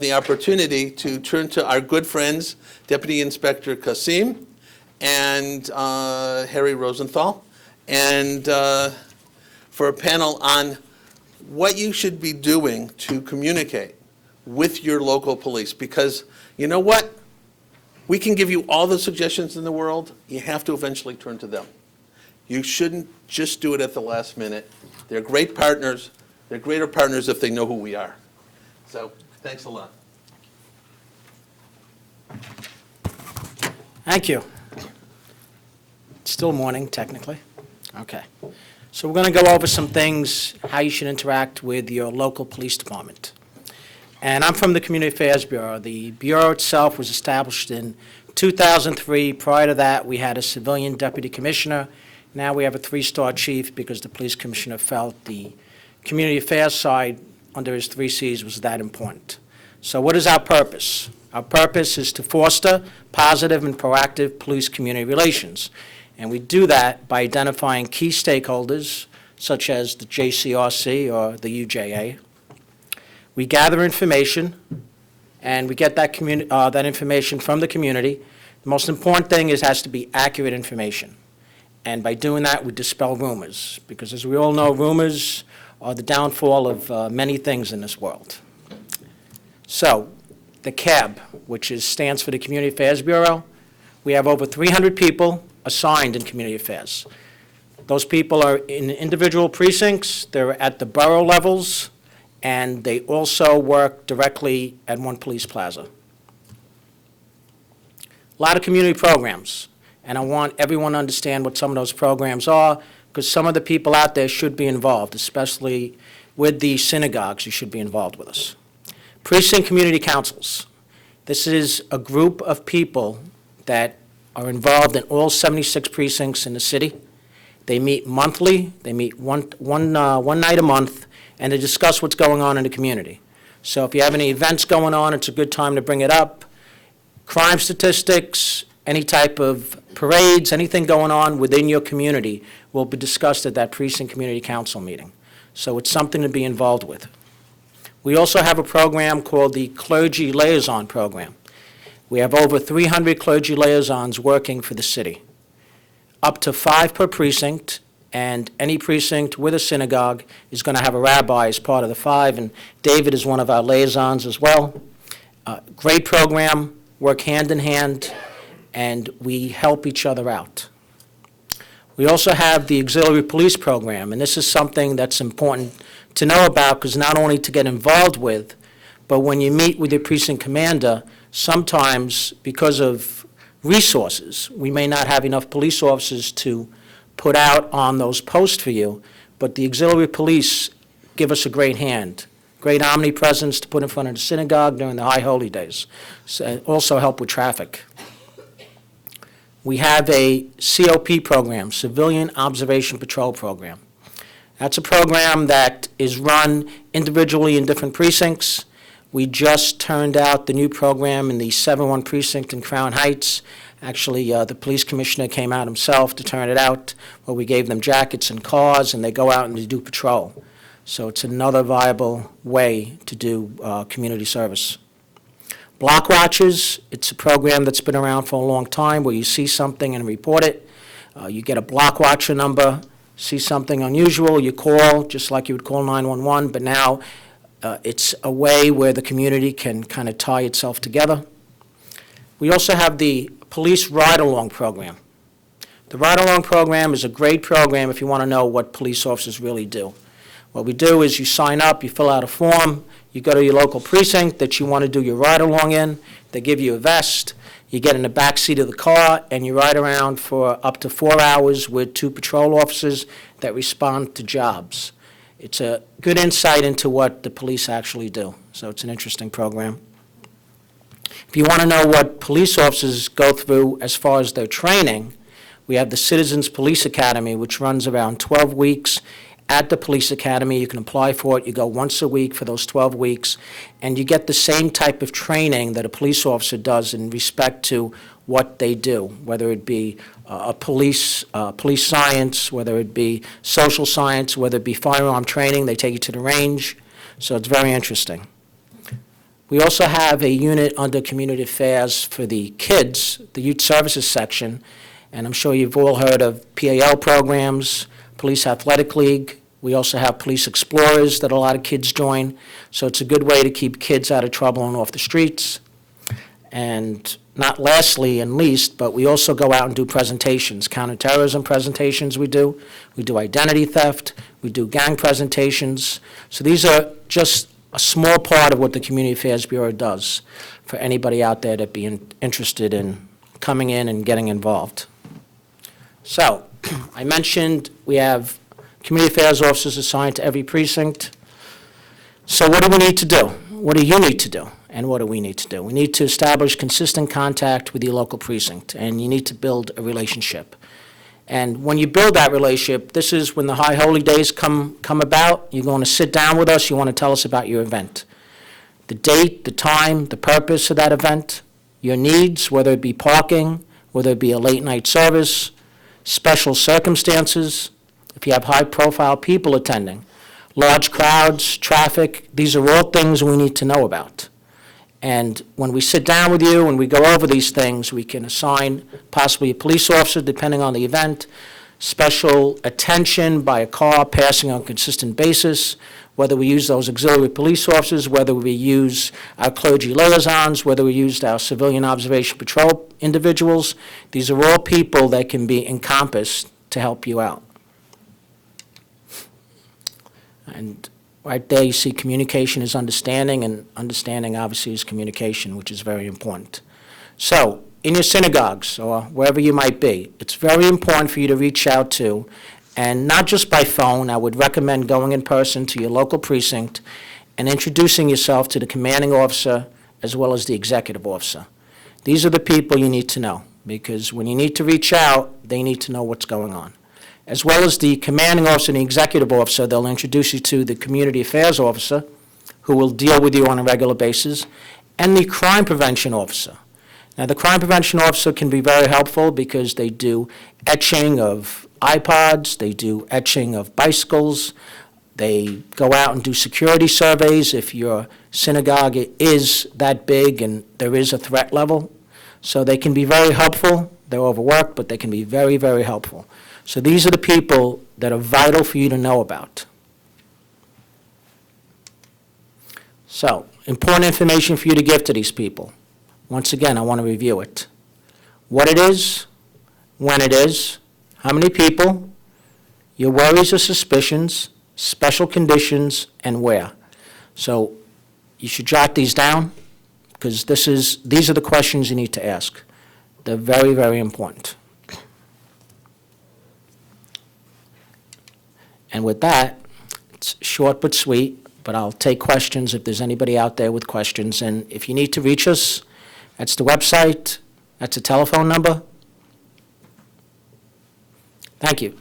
the opportunity to turn to our good friends, Deputy Inspector Kossim and Harry Rosenthal, and for a panel on what you should be doing to communicate with your local police. Because you know what? We can give you all the suggestions in the world. You have to eventually turn to them. You shouldn't just do it at the last minute. They're great partners. They're greater partners if they know who we are. So thanks a lot. Thank you. It's still morning, technically. Okay. So we're going to go over some things, how you should interact with your local police department. And I'm from the Community Affairs Bureau. The Bureau itself was established in 2003. Prior to that, we had a civilian deputy commissioner. Now we have a 3-star chief because the police commissioner felt the community affairs side under his 3 Cs was that important. So what is our purpose? Our purpose is to foster positive and proactive police-community relations. And we do that by identifying key stakeholders, such as the JCRC or the UJA. We gather information, and we get that information from the community. The most important thing is it has to be accurate information. And by doing that, we dispel rumors, because as we all know, rumors are the downfall of many things in this world. So, the CAB, which stands for the Community Affairs Bureau, we have over 300 people assigned in community affairs. Those people are in individual precincts, they're at the borough levels, and they also work directly at one police plaza. A lot of community programs, and I want everyone to understand what some of those programs are, because some of the people out there should be involved, especially with the synagogues. You should be involved with us. Precinct community councils. This is a group of people that are involved in all 76 precincts in the city. They meet monthly, they meet one night a month, and they discuss what's going on in the community. So if you have any events going on, it's a good time to bring it up. Crime statistics, any type of parades, anything going on within your community will be discussed at that precinct community council meeting. So it's something to be involved with. We also have a program called the Clergy Liaison Program. We have over 300 clergy liaisons working for the city, up to 5 per precinct, and any precinct with a synagogue is going to have a rabbi as part of the 5, and David is one of our liaisons as well. Great program, work hand in hand, and we help each other out. We also have the Auxiliary Police Program, and this is something that's important to know about, because not only to get involved with, but when you meet with your precinct commander, sometimes because of resources, we may not have enough police officers to put out on those posts for you, but the auxiliary police give us a great hand. Great omnipresence to put in front of the synagogue during the high holy days. So also help with traffic. We have a COP program, Civilian Observation Patrol Program. That's a program that is run individually in different precincts. We just turned out the new program in the 7-1 precinct in Crown Heights. Actually, the police commissioner came out himself to turn it out, where we gave them jackets and cars, and they go out and they do patrol. So it's another viable way to do community service. Block Watches, it's a program that's been around for a long time, where you see something and report it. You get a block watcher number, see something unusual, you call, just like you would call 911, but now it's a way where the community can kind of tie itself together. We also have the Police Ride-Along Program. The Ride-Along Program is a great program if you want to know what police officers really do. What we do is you sign up, you fill out a form, you go to your local precinct that you want to do your ride-along in, they give you a vest, you get in the back seat of the car, and you ride around for up to 4 hours with 2 patrol officers that respond to jobs. It's a good insight into what the police actually do, so it's an interesting program. If you want to know what police officers go through as far as their training, we have the Citizens Police Academy, which runs around 12 weeks at the police academy. You can apply for it. You go once a week for those 12 weeks, and you get the same type of training that a police officer does in respect to what they do, whether it be police science, whether it be social science, whether it be firearm training. They take you to the range, so it's very interesting. We also have a unit under Community Affairs for the kids, the Youth Services section, and I'm sure you've all heard of PAL programs, Police Athletic League. We also have Police Explorers that a lot of kids join, so it's a good way to keep kids out of trouble and off the streets. And not lastly and least, but we also go out and do presentations, counterterrorism presentations we do identity theft, we do gang presentations. So these are just a small part of what the Community Affairs Bureau does for anybody out there that be interested in coming in and getting involved. So, I mentioned we have community affairs officers assigned to every precinct. So what do we need to do? What do you need to do? And what do we need to do? We need to establish consistent contact with your local precinct, and you need to build a relationship. And when you build that relationship, this is when the high holy days come about. You're going to sit down with us. You want to tell us about your event. The date, the time, the purpose of that event, your needs, whether it be parking, whether it be a late night service, special circumstances, if you have high-profile people attending, large crowds, traffic, these are all things we need to know about. And when we sit down with you and we go over these things, we can assign possibly a police officer, depending on the event, special attention by a car passing on a consistent basis, whether we use those auxiliary police officers, whether we use our clergy liaisons, whether we use our civilian observation patrol individuals. These are all people that can be encompassed to help you out. And right there you see communication is understanding, and understanding obviously is communication, which is very important. So, in your synagogues or wherever you might be, it's very important for you to reach out to, and not just by phone. I would recommend going in person to your local precinct and introducing yourself to the commanding officer as well as the executive officer. These are the people you need to know, because when you need to reach out, they need to know what's going on. As well as the commanding officer and the executive officer, they'll introduce you to the community affairs officer, who will deal with you on a regular basis, and the crime prevention officer. Now, the crime prevention officer can be very helpful because they do etching of iPods, they do etching of bicycles, they go out and do security surveys if your synagogue is that big and there is a threat level. So they can be very helpful. They're overworked, but they can be very, very helpful. So these are the people that are vital for you to know about. So, important information for you to give to these people. Once again, I want to review it. What it is, when it is, how many people, your worries or suspicions, special conditions, and where. So you should jot these down, because these are the questions you need to ask. They're very, very important. And with that, it's short but sweet, but I'll take questions if there's anybody out there with questions. And if you need to reach us, that's the website, that's a telephone number. Thank you.